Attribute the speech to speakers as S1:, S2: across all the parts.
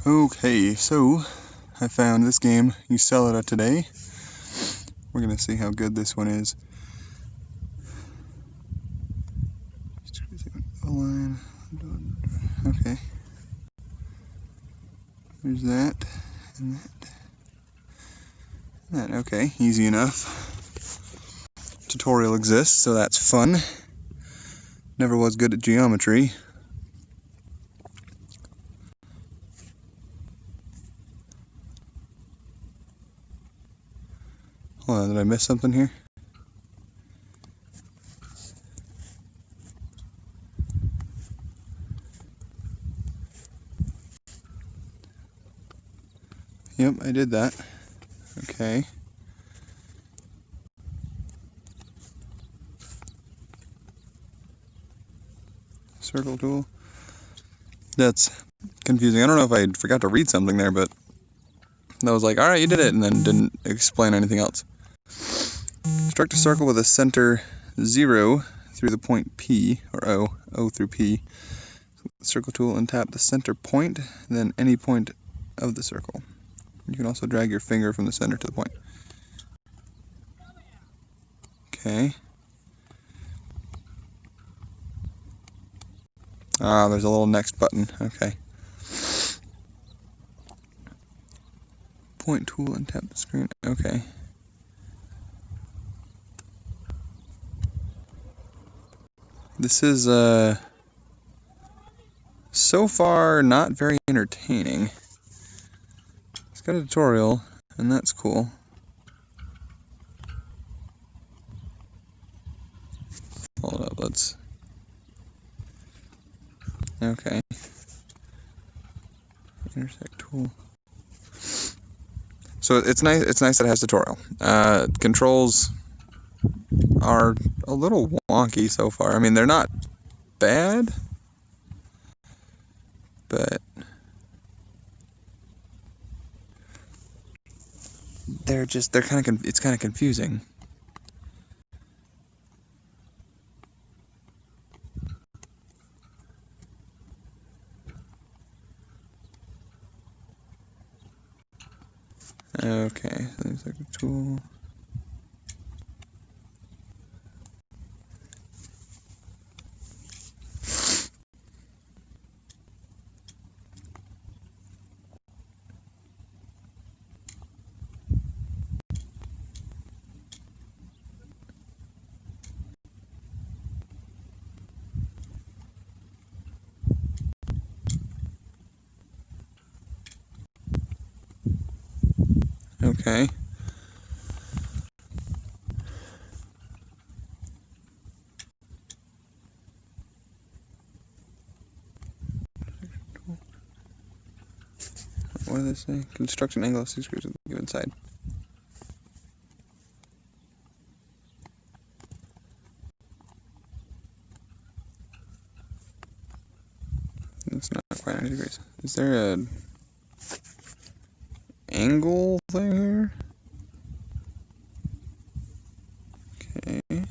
S1: Okay, so I found this game, Eucilidea, today. We're gonna see how good this one is. Okay. There's that, and that, and that. Okay, easy enough. Tutorial exists, so that's fun. Never was good at geometry. Hold on, did I miss something here? Yep, I did that. Okay. Circle tool. That's confusing. I don't know if I forgot to read something there, but that was like, alright, you did it, and then didn't explain anything else. Construct a circle with a center 0 through the point P, or O through P. Circle tool and tap the center point, then any point of the circle. You can also drag your finger from the center to the point. Okay. There's a little next button. Okay. Point tool and tap the screen. Okay. This is, so far not very entertaining. It's got a tutorial, and that's cool. Hold up, let's... Okay. Intersect tool. So it's nice that it has tutorial. Controls are a little wonky so far. I mean, they're not bad, but it's kind of confusing. Okay, so there's like a tool. Okay. What do they say? Construct an angle of 6 degrees with the given side. It's not quite 90 degrees. Is there an angle thing here? Okay.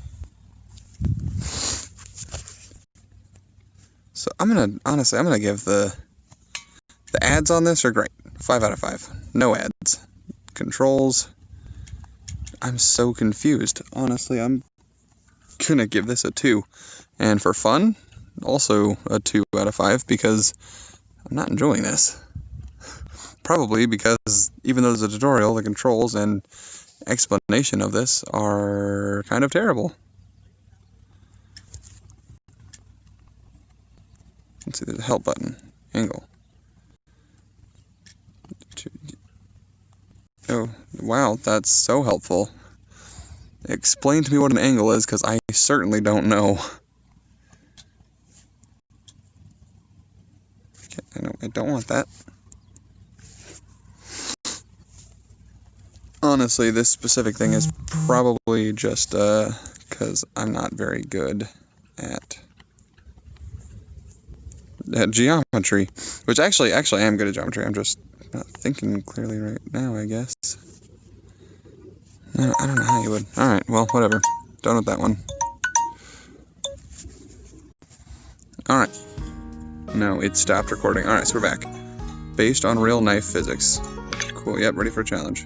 S1: So I'm gonna give the ads on this are great. 5 out of 5. No ads. Controls. I'm so confused. Honestly, I'm gonna give this a 2. And for fun, also a 2 out of 5 because I'm not enjoying this. Probably because even though there's a tutorial, the controls and explanation of this are kind of terrible. Let's see, there's a help button. Angle. Oh, wow, that's so helpful. Explain to me what an angle is, because I certainly don't know. Okay, I don't want that. Honestly, this specific thing is probably just because I'm not very good at geometry. Which actually I am good at geometry. I'm just not thinking clearly right now, I guess. I don't know how you would. Alright, well, whatever. Done with that one. Alright. No, it stopped recording. Alright, so we're back. based on real knife physics. Cool, yep, ready for a challenge.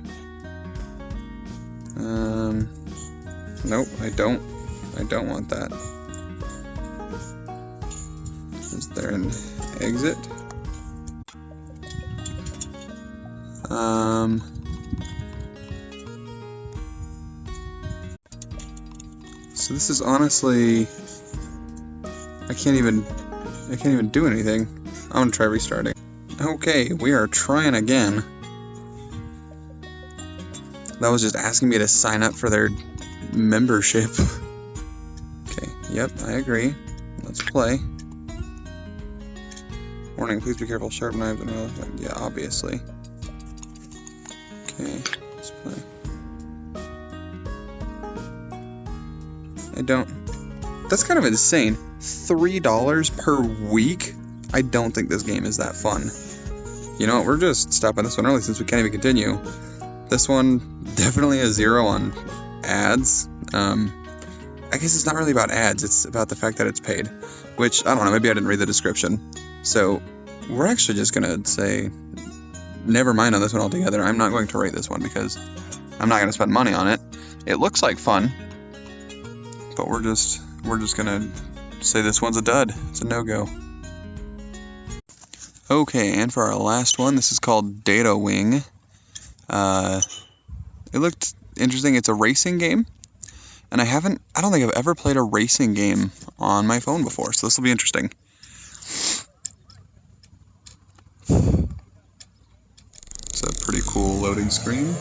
S1: Nope, I don't want that. Is there an exit? So this is honestly, I can't even do anything. I'm gonna try restarting. Okay, we are trying again. That was just asking me to sign up for their membership. Okay, yep, I agree. Let's play. Warning, please be careful, sharp knives and all that. Yeah, obviously. Okay, let's play. That's kind of insane. $3 per week? I don't think this game is that fun. You know what, we're just stopping this one early since we can't even continue. This one, definitely a 0 on ads. I guess it's not really about ads, it's about the fact that it's paid. Which, I don't know, maybe I didn't read the description. So, we're actually just gonna say, never mind on this one altogether. I'm not going to rate this one because I'm not gonna spend money on it. It looks like fun, but we're just gonna say this one's a dud. It's a no-go. Okay, and for our last one, this is called Data Wing. It looked interesting. It's a racing game, and I don't think I've ever played a racing game on my phone before, so this will be interesting. It's a pretty cool loading screen.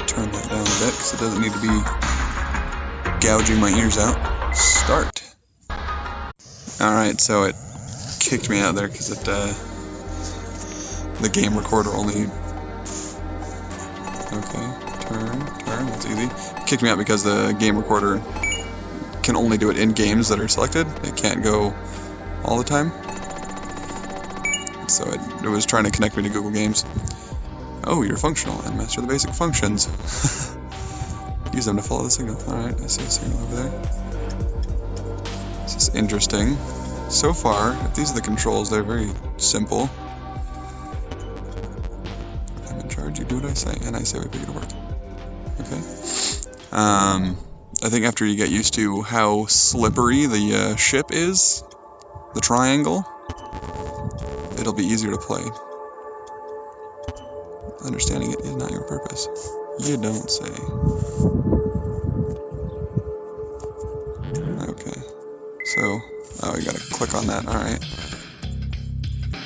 S1: Turn that down a bit because it doesn't need to be gouging my ears out. Start. Alright, so it kicked me out there because the game recorder only... Okay, turn, that's easy. It kicked me out because the game recorder can only do it in games that are selected. It can't go all the time. So it was trying to connect me to Google Games. Oh, you're functional and master the basic functions. Use them to follow the signal. Alright, I see a signal over there. This is interesting. So far, if these are the controls, they're very simple. I'm in charge, you do what I say, and I say we pick it apart. Okay. I think after you get used to how slippery the ship is, the triangle, it'll be easier to play. Understanding it is not your purpose. You don't say. Okay. So, oh, you gotta click on that, alright.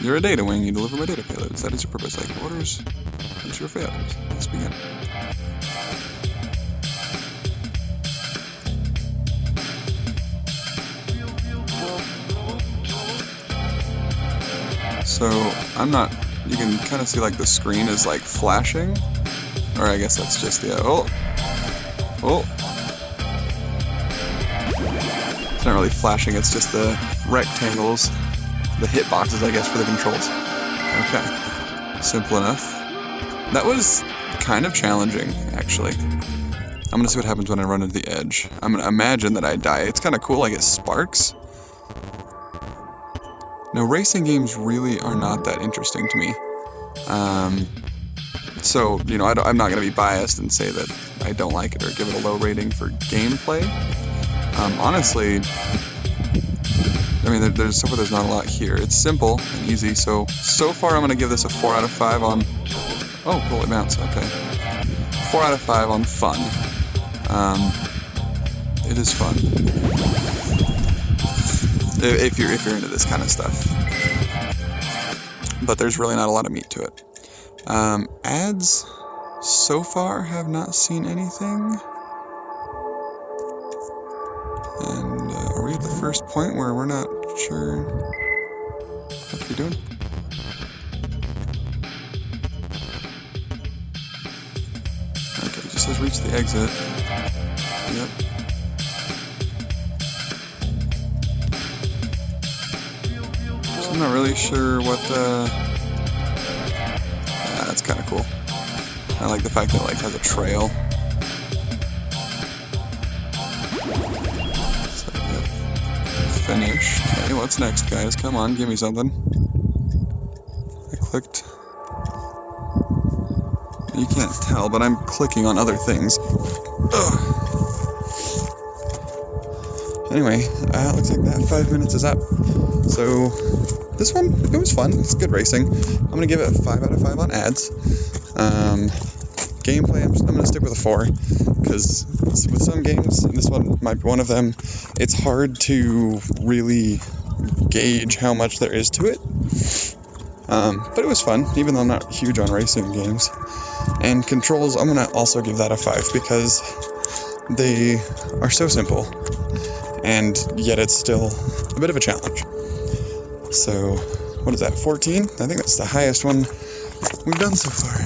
S1: You're a data wing, you deliver my data payloads. That is your purpose. Like orders, what's your failures? Let's begin. So, you can kind of see like the screen is like flashing. Or I guess that's just the, oh! It's not really flashing, it's just the rectangles, the hitboxes, I guess, for the controls. Okay, simple enough. That was kind of challenging, actually. I'm gonna see what happens when I run into the edge. I'm gonna imagine that I die. It's kind of cool, like it sparks. Now, racing games really are not that interesting to me. So, you know, I'm not going to be biased and say that I don't like it or give it a low rating for gameplay. Honestly, I mean, so far there's not a lot here. It's simple and easy, so far I'm going to give this a 4 out of 5 on... Oh, cool, it mounts, okay. 4 out of 5 on fun. It is fun. If you're into this kind of stuff. But there's really not a lot of meat to it. Ads, so far, have not seen anything. And are we at the first point where we're not sure what we're doing? Okay, it just says reach the exit. Yep. So I'm not really sure what that's kind of cool. I like the fact that it like has a trail. So, yep. Finished. Okay, what's next, guys? Come on, give me something. clicked. You can't tell, but I'm clicking on other things. Ugh. Anyway, looks like that 5 minutes is up. So, this one, it was fun. It's good racing. I'm going to give it a 5 out of 5 on ads. Gameplay, I'm going to stick with a 4. Because with some games, and this one might be one of them, it's hard to really gauge how much there is to it. But it was fun, even though I'm not huge on racing games. And controls, I'm going to also give that a 5 because they are so simple. And yet it's still a bit of a challenge. So, what is that, 14? I think that's the highest one we've done so far.